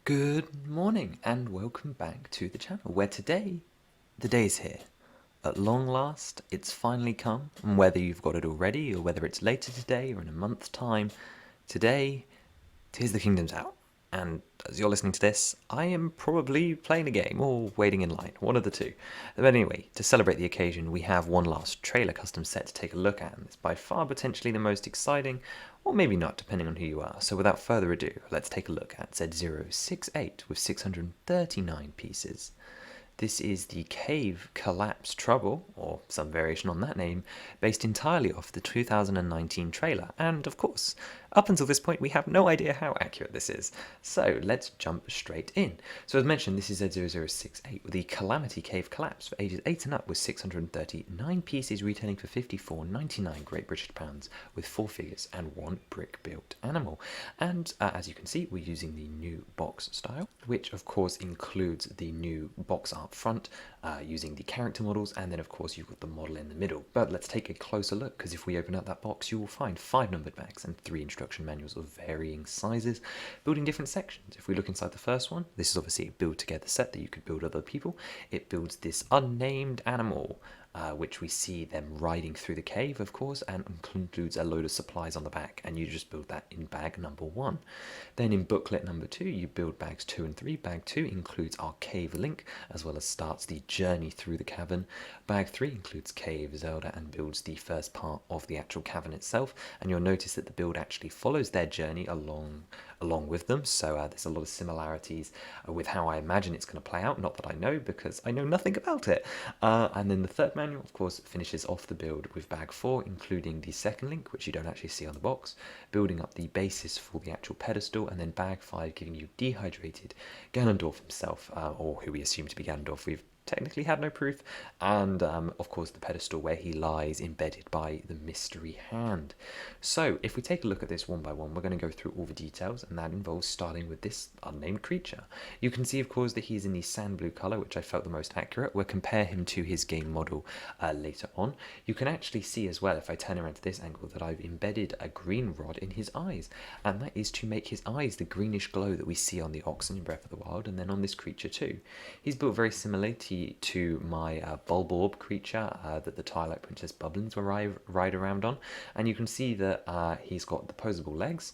Good morning and welcome back to the channel where today, the day's here. At long last, it's finally come, and whether you've got it already or whether it's later today or in a month's time, today, Tears of the Kingdom's out. And as you're listening to this, I am probably playing a game or waiting in line, one of the two. But anyway, to celebrate the occasion, we have one last trailer custom set to take a look at, and it's by far potentially the most exciting, or maybe not, depending on who you are. So without further ado, let's take a look at Z068 with 639 pieces. This is the Cave Collapse Trouble, or some variation on that name, based entirely off the 2019 trailer, and of course, up until this point we have no idea how accurate this is, so let's jump straight in. So as mentioned, this is Z0068 with the Calamity Cave Collapse for ages 8 and up with 639 pieces retailing for £54.99 Great British pounds with 4 figures and 1 brick built animal. And as you can see, we're using the new box style, which of course includes the new box art front using the character models, and then of course you've got the model in the middle. But let's take a closer look, because if we open up that box you will find 5 numbered bags and 3 instruction manuals of varying sizes building different sections. If we look inside the first one, this is obviously a build together set that you could build other people. It builds this unnamed animal, which we see them riding through the cave, of course, and includes a load of supplies on the back, and you just build that in bag number 1. Then in booklet number 2, you build bags 2 and 3. Bag 2 includes our cave link, as well as starts the journey through the cavern. Bag 3 includes cave Zelda and builds the first part of the actual cavern itself, and you'll notice that the build actually follows their journey along with them, so there's a lot of similarities with how I imagine it's going to play out, not that I know because I know nothing about it. And then the third manual of course finishes off the build with bag 4, including the second link, which you don't actually see on the box, building up the basis for the actual pedestal, and then bag 5 giving you dehydrated Ganondorf himself, or who we assume to be Ganondorf. We've technically had no proof, and of course the pedestal where he lies embedded by the mystery hand. So if we take a look at this one by one, we're going to go through all the details, and that involves starting with this unnamed creature. You can see of course that he's in the sand blue colour, which I felt the most accurate. We'll compare him to his game model later on. You can actually see as well, if I turn around to this angle, that I've embedded a green rod in his eyes, and that is to make his eyes the greenish glow that we see on the oxen in Breath of the Wild, and then on this creature too. He's built very similarly to my Bulborb creature that the Twilight Princess Bubblins will ride around on, and you can see that he's got the posable legs,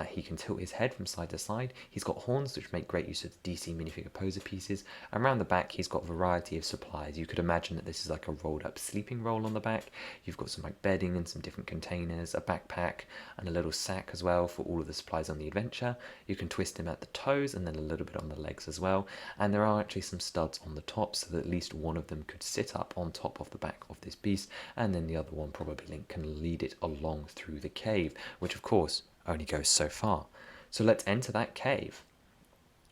he can tilt his head from side to side, he's got horns which make great use of the DC minifigure poser pieces, and around the back he's got a variety of supplies. You could imagine that this is like a rolled up sleeping roll on the back. You've got some like bedding and some different containers, a backpack and a little sack as well for all of the supplies on the adventure. You can twist him at the toes and then a little bit on the legs as well, and there are actually some studs on the top so that at least one of them could sit up on top of the back of this beast, and then the other one probably can lead it along through the cave, which of course only goes so far. So let's enter that cave.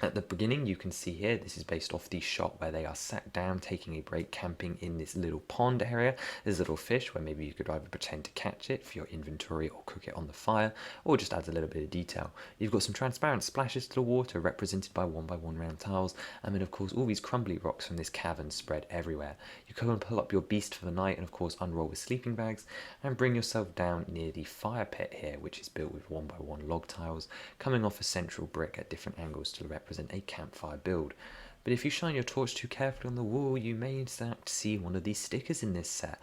At the beginning you can see here, this is based off the shot where they are sat down taking a break camping in this little pond area. There's a little fish where maybe you could either pretend to catch it for your inventory or cook it on the fire, or just adds a little bit of detail. You've got some transparent splashes to the water represented by 1x1 round tiles, and then of course all these crumbly rocks from this cavern spread everywhere. You come and pull up your beast for the night and of course unroll with sleeping bags and bring yourself down near the fire pit here, which is built with 1x1 log tiles coming off a central brick at different angles to represent a campfire build. But if you shine your torch too carefully on the wall, you may in fact see one of these stickers in this set,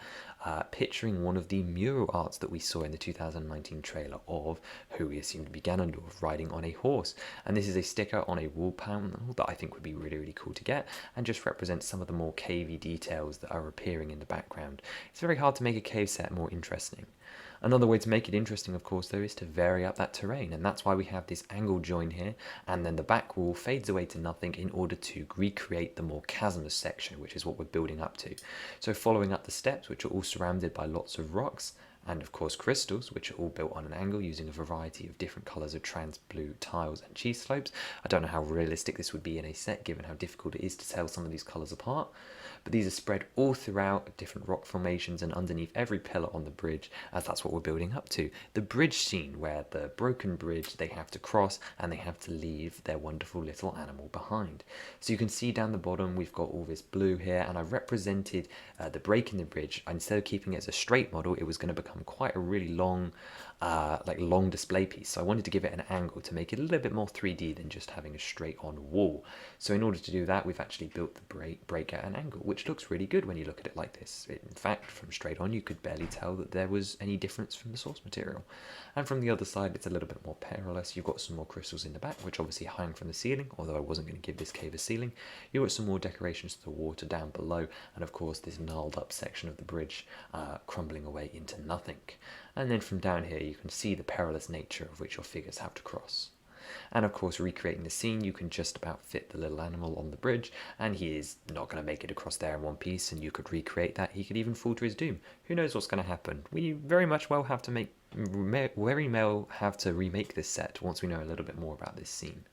picturing one of the mural arts that we saw in the 2019 trailer of who we assume to be Ganondorf riding on a horse. And this is a sticker on a wall panel that I think would be really cool to get, and just represents some of the more cavey details that are appearing in the background. It's very hard to make a cave set more interesting. Another way to make it interesting, of course, though, is to vary up that terrain, and that's why we have this angle join here, and then the back wall fades away to nothing in order to recreate the more chasmous section, which is what we're building up to. So following up the steps, which are all surrounded by lots of rocks, and of course crystals, which are all built on an angle using a variety of different colours of trans blue tiles and cheese slopes. I don't know how realistic this would be in a set, given how difficult it is to tell some of these colours apart, but these are spread all throughout different rock formations and underneath every pillar on the bridge, as that's what we're building up to. The bridge scene, where the broken bridge they have to cross and they have to leave their wonderful little animal behind. So you can see down the bottom we've got all this blue here, and I've represented the break in the bridge. Instead of keeping it as a straight model, it was going to become become quite a really long, long display piece. So I wanted to give it an angle to make it a little bit more 3D than just having a straight-on wall. So in order to do that, we've actually built the break at an angle, which looks really good when you look at it like this. In fact, from straight on, you could barely tell that there was any difference from the source material. And from the other side, it's a little bit more perilous. You've got some more crystals in the back, which obviously hang from the ceiling, although I wasn't going to give this cave a ceiling. You've got some more decorations to the water down below, and of course this gnarled up section of the bridge crumbling away into nothing. And then from down here, you can see the perilous nature of which your figures have to cross. And of course, recreating the scene, you can just about fit the little animal on the bridge, and he is not going to make it across there in one piece, and you could recreate that. He could even fall to his doom. Who knows what's going to happen? We very much well have to remake this set once we know a little bit more about this scene.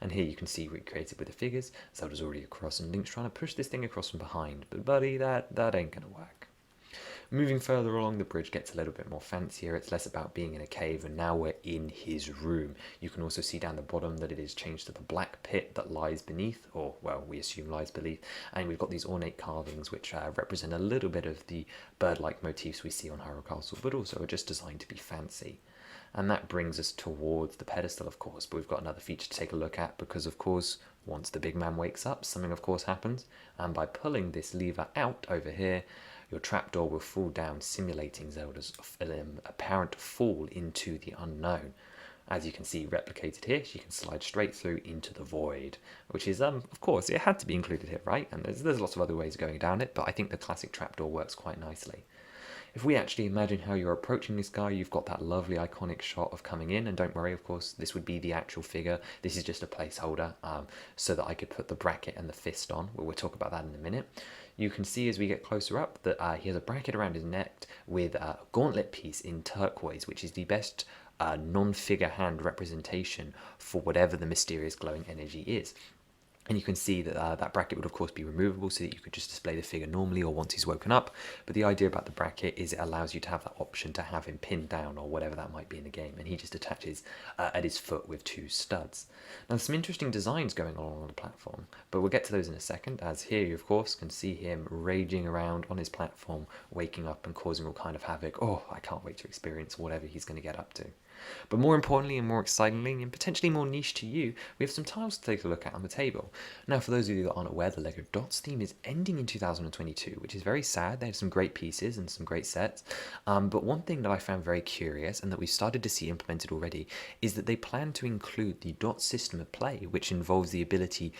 And here you can see recreated with the figures. Zelda's already across, and Link's trying to push this thing across from behind, but buddy, that ain't going to work. Moving further along, the bridge gets a little bit more fancier. It's less about being in a cave, and now we're in his room. You can also see down the bottom that it is changed to the black pit that lies beneath, or, well, we assume lies beneath. And we've got these ornate carvings which represent a little bit of the bird-like motifs we see on Hyrule Castle, but also are just designed to be fancy. And that brings us towards the pedestal, of course, but we've got another feature to take a look at because, of course, once the big man wakes up, something, of course, happens. And by pulling this lever out over here, your trapdoor will fall down, simulating Zelda's apparent fall into the unknown. As you can see replicated here, she can slide straight through into the void, which is, of course, it had to be included here, right? And there's lots of other ways of going down it, but I think the classic trapdoor works quite nicely. If we actually imagine how you're approaching this guy, you've got that lovely iconic shot of coming in, and don't worry, of course, this would be the actual figure. This is just a placeholder so that I could put the bracket and the fist on. We'll talk about that in a minute. You can see as we get closer up that he has a bracket around his neck with a gauntlet piece in turquoise, which is the best non-figure hand representation for whatever the mysterious glowing energy is. And you can see that that bracket would of course be removable so that you could just display the figure normally or once he's woken up. But the idea about the bracket is it allows you to have that option to have him pinned down or whatever that might be in the game, and he just attaches at his foot with two studs. Now there's some interesting designs going on the platform, but we'll get to those in a second, as here you of course can see him raging around on his platform, waking up and causing all kind of havoc. Oh, I can't wait to experience whatever he's going to get up to. But more importantly and more excitingly and potentially more niche to you, we have some tiles to take a look at on the table. Now for those of you that aren't aware, the LEGO Dots theme is ending in 2022, which is very sad. They have some great pieces and some great sets, but one thing that I found very curious and that we've started to see implemented already is that they plan to include the dot system of play, which involves the ability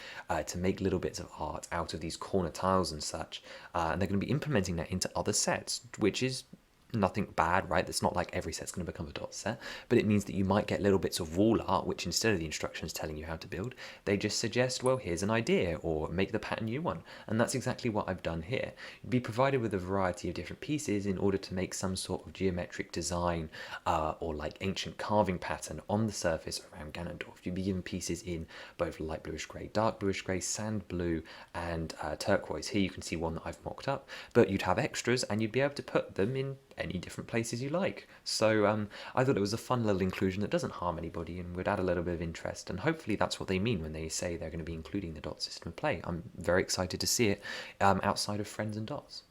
to make little bits of art out of these corner tiles and such, and they're going to be implementing that into other sets, which is nothing bad, right? It's not like every set's going to become a dot set, but it means that you might get little bits of wall art, which instead of the instructions telling you how to build, they just suggest, well, here's an idea, or make the pattern you want. And that's exactly what I've done here. You'd be provided with a variety of different pieces in order to make some sort of geometric design or like ancient carving pattern on the surface around Ganondorf. You'd be given pieces in both light bluish grey, dark bluish grey, sand blue, and turquoise. Here you can see one that I've mocked up, but you'd have extras and you'd be able to put them in any different places you like. So I thought it was a fun little inclusion that doesn't harm anybody and would add a little bit of interest, and hopefully that's what they mean when they say they're going to be including the dot system of play. I'm very excited to see it outside of Friends and Dots.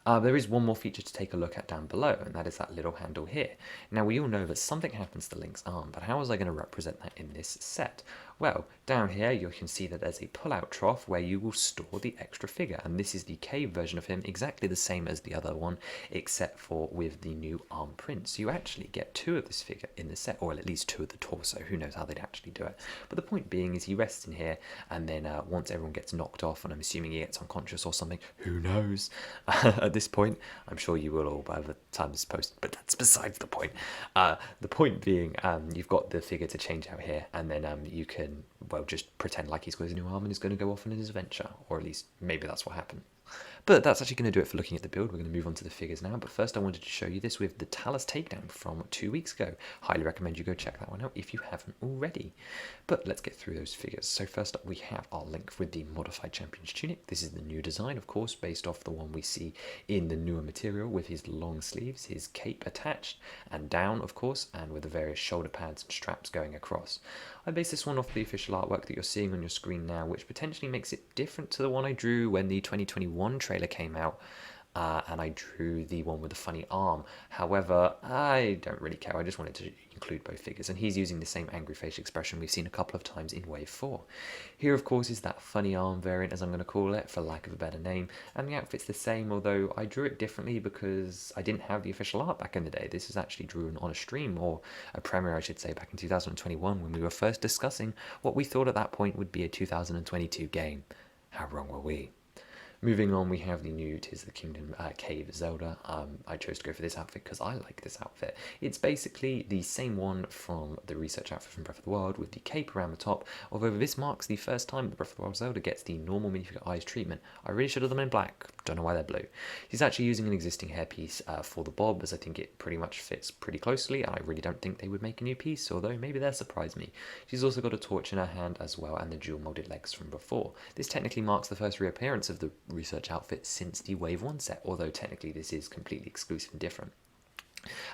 There is one more feature to take a look at down below, and that is that little handle here. Now we all know that something happens to Link's arm, but how was I going to represent that in this set? Well, down here you can see that there's a pull-out trough where you will store the extra figure, and this is the cave version of him, exactly the same as the other one, except for with the new arm print. So you actually get two of this figure in the set, or at least two of the torso. Who knows how they'd actually do it. But the point being is he rests in here, and then once everyone gets knocked off, and I'm assuming he gets unconscious or something, who knows, at this point, I'm sure you will all by the time this is posted, but that's besides the point. The point being, you've got the figure to change out here, and then you can, well, just pretend like he's got his new arm and he's going to go off on his adventure, or at least maybe that's what happened. But that's actually going to do it for looking at the build. We're going to move on to the figures now, but first I wanted to show you this with the Talus takedown from 2 weeks ago. Highly recommend you go check that one out if you haven't already. But let's get through those figures. So first up we have our Link with the modified champion's tunic. This is the new design, of course, based off the one we see in the newer material, with his long sleeves, his cape attached and down, of course, and with the various shoulder pads and straps going across. I based this one off the official artwork that you're seeing on your screen now, which potentially makes it different to the one I drew when the 2021 trailer came out. and I drew the one with the funny arm. However, I don't really care. I just wanted to include both figures, and he's using the same angry facial expression we've seen a couple of times in Wave 4. Here, of course, is that funny arm variant, as I'm going to call it, for lack of a better name, and the outfit's the same, although I drew it differently because I didn't have the official art back in the day. This is actually drawn on a stream, or a premiere, I should say, back in 2021, when we were first discussing what we thought at that point would be a 2022 game. How wrong were we? Moving on, we have the new Tears of the Kingdom Cave Zelda. I chose to go for this outfit because I like this outfit. It's basically the same one from the research outfit from Breath of the Wild with the cape around the top, although this marks the first time that Breath of the Wild Zelda gets the normal minifigure eyes treatment. I really should have them in black, don't know why they're blue. He's actually using an existing hairpiece for the bob, as I think it pretty much fits pretty closely, and I really don't think they would make a new piece, although maybe they'll surprise me. She's also got a torch in her hand as well, and the dual molded legs from before. This technically marks the first reappearance of the research outfit since the Wave 1 set, although technically this is completely exclusive and different.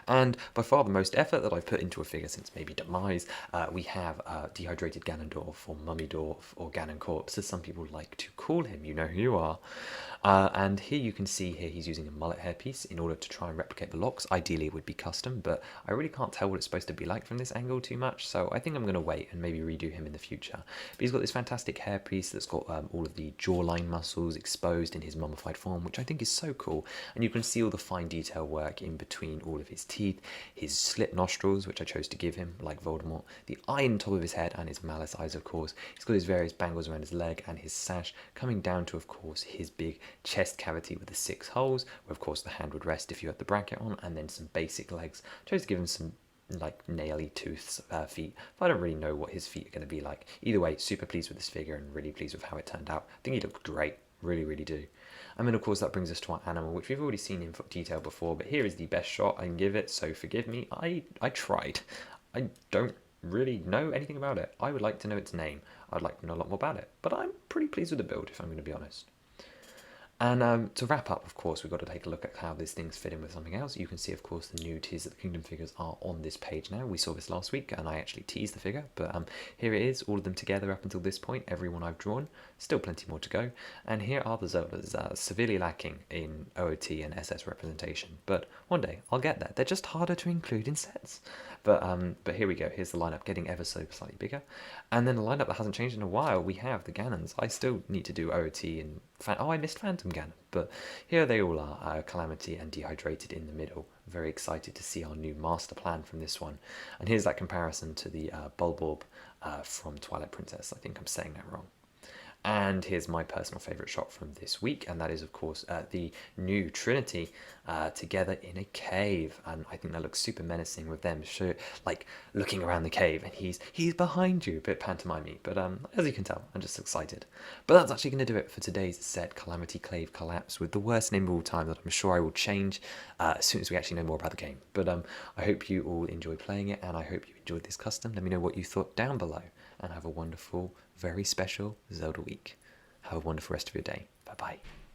And by far the most effort that I've put into a figure since maybe Demise, we have Dehydrated Ganondorf, or Mummydorf, or Ganon Corpse, as some people like to call him. You know who you are. And here you can see here he's using a mullet hairpiece in order to try and replicate the locks. Ideally it would be custom, but I really can't tell what it's supposed to be like from this angle too much, so I think I'm going to wait and maybe redo him in the future. But he's got this fantastic hairpiece that's got all of the jawline muscles exposed in his mummified form, which I think is so cool. And you can see all the fine detail work in between all of his teeth, his slit nostrils, which I chose to give him, like Voldemort, the eye on top of his head, and his malice eyes, of course. He's got his various bangles around his leg and his sash, coming down to, of course, his big chest cavity with the 6 holes, where, of course, the hand would rest if you had the bracket on, and then some basic legs. I chose to give him some like naily tooth feet, but I don't really know what his feet are going to be like. Either way, super pleased with this figure and really pleased with how it turned out. I think he looked great, really do. And then of course that brings us to our animal, which we've already seen in detail before, but here is the best shot I can give it, so forgive me. I tried. I don't really know anything about it. I would like to know its name. I'd like to know a lot more about it, but I'm pretty pleased with the build, if I'm going to be honest. And to wrap up, of course, we've got to take a look at how these things fit in with something else. You can see, of course, the new Tears of the Kingdom figures are on this page now. We saw this last week, and I actually teased the figure, but here it is, all of them together up until this point, every one I've drawn. Still plenty more to go. And here are the Zeldas, severely lacking in OOT and SS representation, but one day I'll get there. They're just harder to include in sets. But here we go. Here's the lineup getting ever so slightly bigger. And then a lineup that hasn't changed in a while, we have the Ganons. I still need to do OOT and... Oh, I missed Phantom Ganon. But here they all are, Calamity and Dehydrated in the middle. Very excited to see our new master plan from this one. And here's that comparison to the Bulborb from Twilight Princess. I think I'm saying that wrong. And here's my personal favourite shot from this week, and that is, of course, the new Trinity together in a cave. And I think that looks super menacing with them, like, looking around the cave, and he's behind you, a bit pantomime-y. But as you can tell, I'm just excited. But that's actually going to do it for today's set, Calamity Cave Collapse, with the worst name of all time that I'm sure I will change as soon as we actually know more about the game. But I hope you all enjoy playing it, and I hope you enjoyed this custom. Let me know what you thought down below, and have a wonderful, very special Zelda week. Have a wonderful rest of your day. Bye bye.